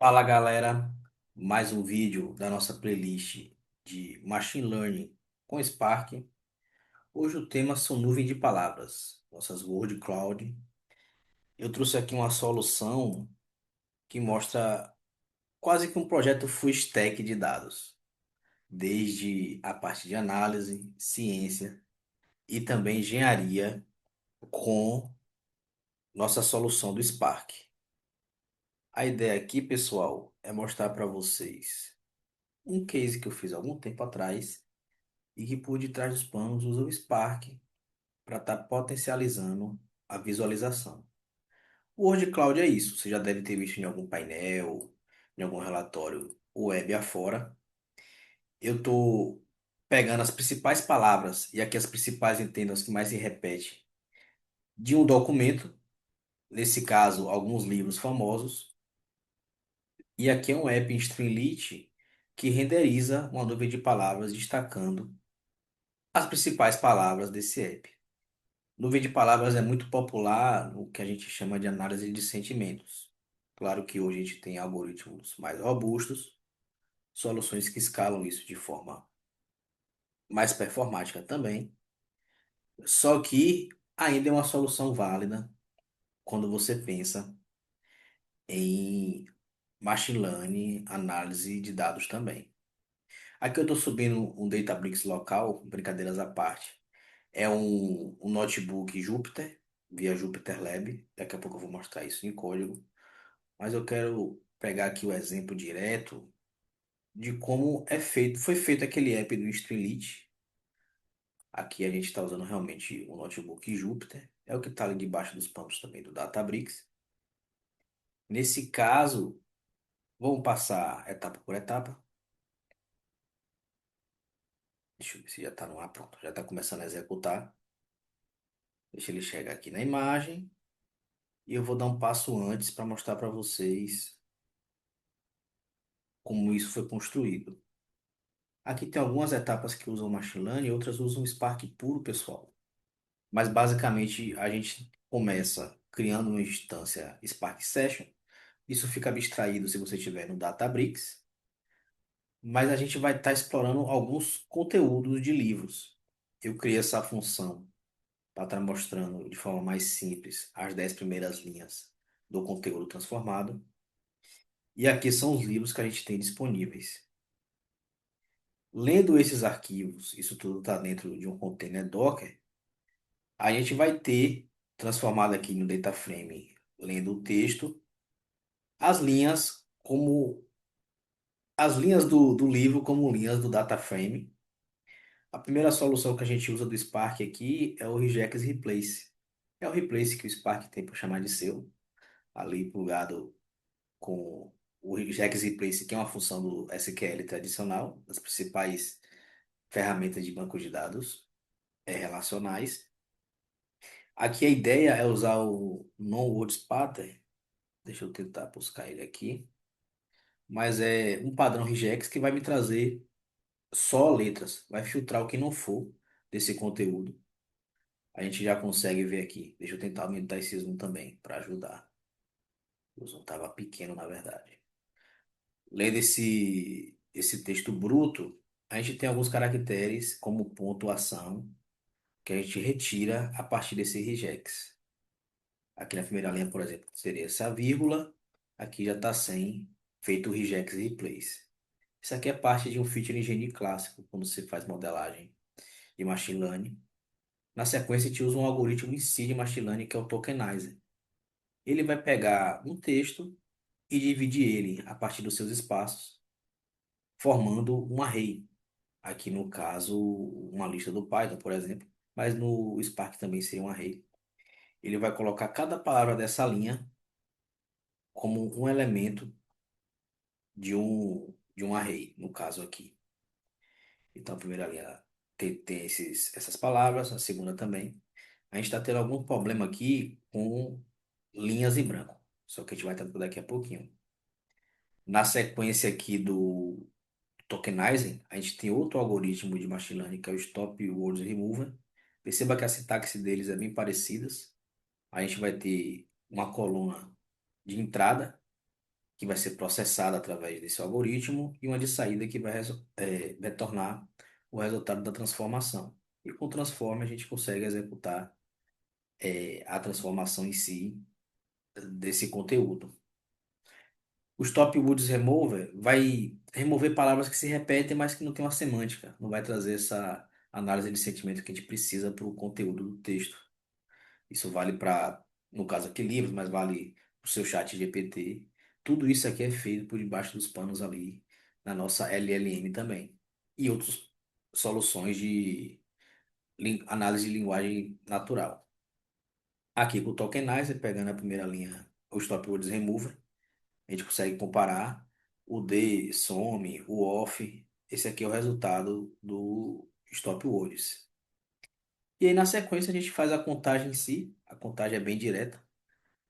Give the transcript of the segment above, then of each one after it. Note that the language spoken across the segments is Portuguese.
Fala galera, mais um vídeo da nossa playlist de Machine Learning com Spark. Hoje o tema são nuvens de palavras, nossas word cloud. Eu trouxe aqui uma solução que mostra quase que um projeto full stack de dados, desde a parte de análise, ciência e também engenharia com nossa solução do Spark. A ideia aqui, pessoal, é mostrar para vocês um case que eu fiz há algum tempo atrás e que por detrás dos panos usa o Spark para estar potencializando a visualização. O Word Cloud é isso, você já deve ter visto em algum painel, em algum relatório web afora. Eu estou pegando as principais palavras, e aqui as principais entendo as que mais se repetem, de um documento, nesse caso, alguns livros famosos, e aqui é um app em Streamlit que renderiza uma nuvem de palavras destacando as principais palavras desse app. Nuvem de palavras é muito popular no que a gente chama de análise de sentimentos. Claro que hoje a gente tem algoritmos mais robustos, soluções que escalam isso de forma mais performática também. Só que ainda é uma solução válida quando você pensa em machine learning, análise de dados também. Aqui eu estou subindo um Databricks local, brincadeiras à parte. É um notebook Jupyter, via Jupyter Lab. Daqui a pouco eu vou mostrar isso em código. Mas eu quero pegar aqui o exemplo direto de como foi feito aquele app do Streamlit. Aqui a gente está usando realmente o notebook Jupyter, é o que está ali debaixo dos panos também do Databricks. Nesse caso, vamos passar etapa por etapa. Deixa eu ver se já está no ar, pronto, já está começando a executar. Deixa ele chegar aqui na imagem e eu vou dar um passo antes para mostrar para vocês como isso foi construído. Aqui tem algumas etapas que usam Machine Learning e outras usam Spark puro, pessoal. Mas basicamente a gente começa criando uma instância Spark Session. Isso fica abstraído se você estiver no Databricks. Mas a gente vai estar explorando alguns conteúdos de livros. Eu criei essa função para estar mostrando de forma mais simples as 10 primeiras linhas do conteúdo transformado. E aqui são os livros que a gente tem disponíveis. Lendo esses arquivos, isso tudo está dentro de um container Docker. A gente vai ter transformado aqui no data frame, lendo o texto, as linhas como as linhas do livro como linhas do data frame. A primeira solução que a gente usa do Spark aqui é o regex replace. É o replace que o Spark tem para chamar de seu, ali plugado com o regex replace, que é uma função do SQL tradicional, das principais ferramentas de banco de dados relacionais. Aqui a ideia é usar o non-words pattern. Deixa eu tentar buscar ele aqui. Mas é um padrão regex que vai me trazer só letras. Vai filtrar o que não for desse conteúdo. A gente já consegue ver aqui. Deixa eu tentar aumentar esse zoom também para ajudar. O zoom estava pequeno, na verdade. Lendo esse texto bruto, a gente tem alguns caracteres como pontuação que a gente retira a partir desse regex. Aqui na primeira linha, por exemplo, seria essa vírgula. Aqui já está sem, feito o regex e replace. Isso aqui é parte de um feature engineering clássico, quando você faz modelagem de machine learning. Na sequência, a gente usa um algoritmo em si de machine learning, que é o tokenizer. Ele vai pegar um texto e dividir ele a partir dos seus espaços, formando um array. Aqui, no caso, uma lista do Python, por exemplo, mas no Spark também seria um array. Ele vai colocar cada palavra dessa linha como um elemento de um array, no caso aqui. Então, a primeira linha tem essas palavras, a segunda também. A gente está tendo algum problema aqui com linhas em branco, só que a gente vai tratar daqui a pouquinho. Na sequência aqui do tokenizing, a gente tem outro algoritmo de machine learning, que é o Stop Words Remover. Perceba que a sintaxe deles é bem parecidas. A gente vai ter uma coluna de entrada, que vai ser processada através desse algoritmo, e uma de saída que vai retornar o resultado da transformação. E com o transform a gente consegue executar a transformação em si desse conteúdo. O Stop Words Remover vai remover palavras que se repetem, mas que não tem uma semântica. Não vai trazer essa análise de sentimento que a gente precisa para o conteúdo do texto. Isso vale para, no caso aqui, livros, mas vale para o seu chat GPT. Tudo isso aqui é feito por debaixo dos panos ali na nossa LLM também. E outras soluções de análise de linguagem natural. Aqui com o Tokenizer, pegando a primeira linha, o Stop Words Remover, a gente consegue comparar o D, some, o off. Esse aqui é o resultado do Stop Words. E aí, na sequência, a gente faz a contagem em si. A contagem é bem direta.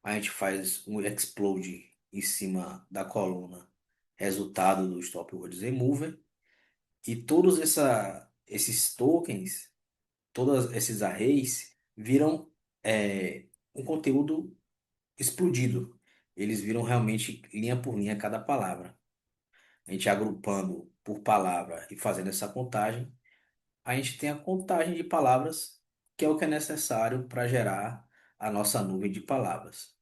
A gente faz um explode em cima da coluna, resultado do Stop Words Remover. E todos esses tokens, todos esses arrays, viram um conteúdo explodido. Eles viram realmente linha por linha cada palavra. A gente agrupando por palavra e fazendo essa contagem, a gente tem a contagem de palavras, que é o que é necessário para gerar a nossa nuvem de palavras.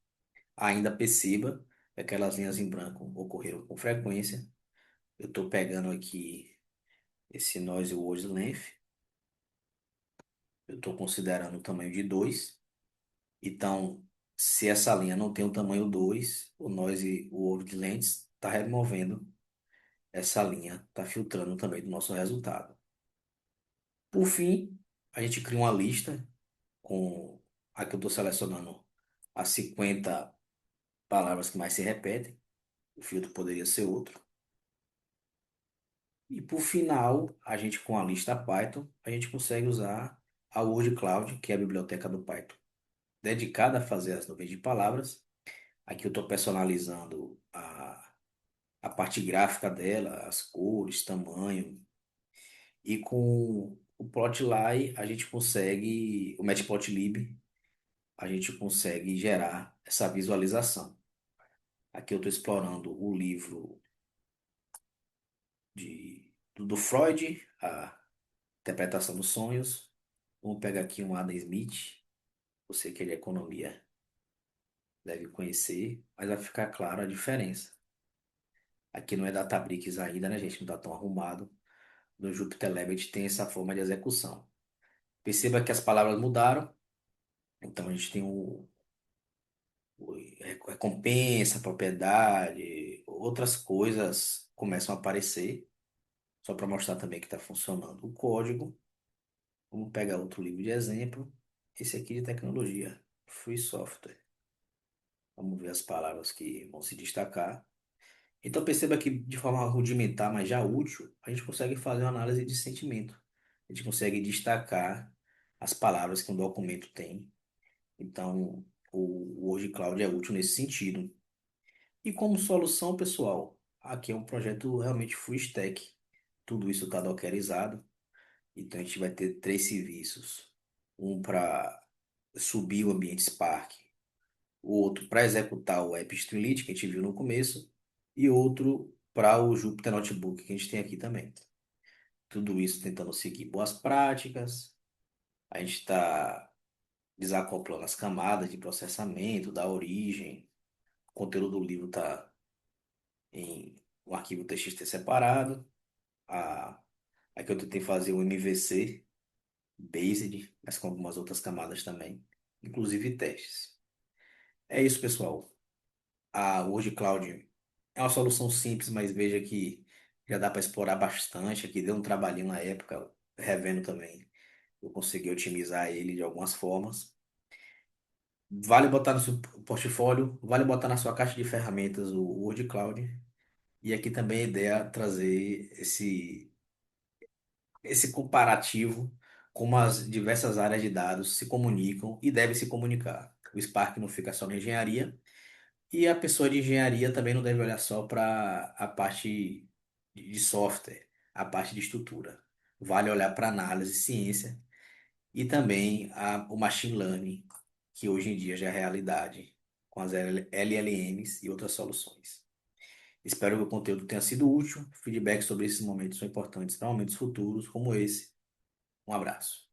Ainda perceba que aquelas linhas em branco ocorreram com frequência. Eu estou pegando aqui esse noise word length, eu estou considerando o tamanho de 2. Então, se essa linha não tem o tamanho 2, o noise word length está removendo essa linha, está filtrando também do nosso resultado. Por fim, a gente cria uma lista com. Aqui eu estou selecionando as 50 palavras que mais se repetem. O filtro poderia ser outro. E por final, a gente com a lista Python, a gente consegue usar a Word Cloud, que é a biblioteca do Python, dedicada a fazer as nuvens de palavras. Aqui eu estou personalizando a parte gráfica dela, as cores, tamanho. E com o Plotly, a gente consegue, o Matplotlib, a gente consegue gerar essa visualização. Aqui eu estou explorando o livro do Freud, a interpretação dos sonhos. Vamos pegar aqui um Adam Smith, você que é de economia deve conhecer, mas vai ficar claro a diferença. Aqui não é Databricks ainda, né, gente? Não está tão arrumado. No Jupyter Lab a gente tem essa forma de execução. Perceba que as palavras mudaram, então a gente tem recompensa, propriedade, outras coisas começam a aparecer, só para mostrar também que está funcionando o código. Vamos pegar outro livro de exemplo, esse aqui de tecnologia, Free Software. Vamos ver as palavras que vão se destacar. Então perceba que de forma rudimentar, mas já útil, a gente consegue fazer uma análise de sentimento. A gente consegue destacar as palavras que um documento tem. Então, o Word Cloud é útil nesse sentido. E como solução, pessoal, aqui é um projeto realmente full stack. Tudo isso está dockerizado. Então a gente vai ter três serviços. Um para subir o ambiente Spark, o outro para executar o App Streamlit, que a gente viu no começo, e outro para o Jupyter Notebook, que a gente tem aqui também. Tudo isso tentando seguir boas práticas. A gente está desacoplando as camadas de processamento, da origem. O conteúdo do livro está em um arquivo TXT separado. A, aqui eu tentei fazer o MVC Based, mas com algumas outras camadas também, inclusive testes. É isso, pessoal. A Word Cloud é uma solução simples, mas veja que já dá para explorar bastante. Aqui deu um trabalhinho na época, revendo também. Eu consegui otimizar ele de algumas formas. Vale botar no seu portfólio, vale botar na sua caixa de ferramentas o Word Cloud. E aqui também a ideia é trazer esse comparativo como as diversas áreas de dados se comunicam e devem se comunicar. O Spark não fica só na engenharia e a pessoa de engenharia também não deve olhar só para a parte de software, a parte de estrutura. Vale olhar para análise, ciência e também o machine learning, que hoje em dia já é realidade com as LLMs e outras soluções. Espero que o conteúdo tenha sido útil. Feedbacks sobre esses momentos são importantes para momentos futuros como esse. Um abraço.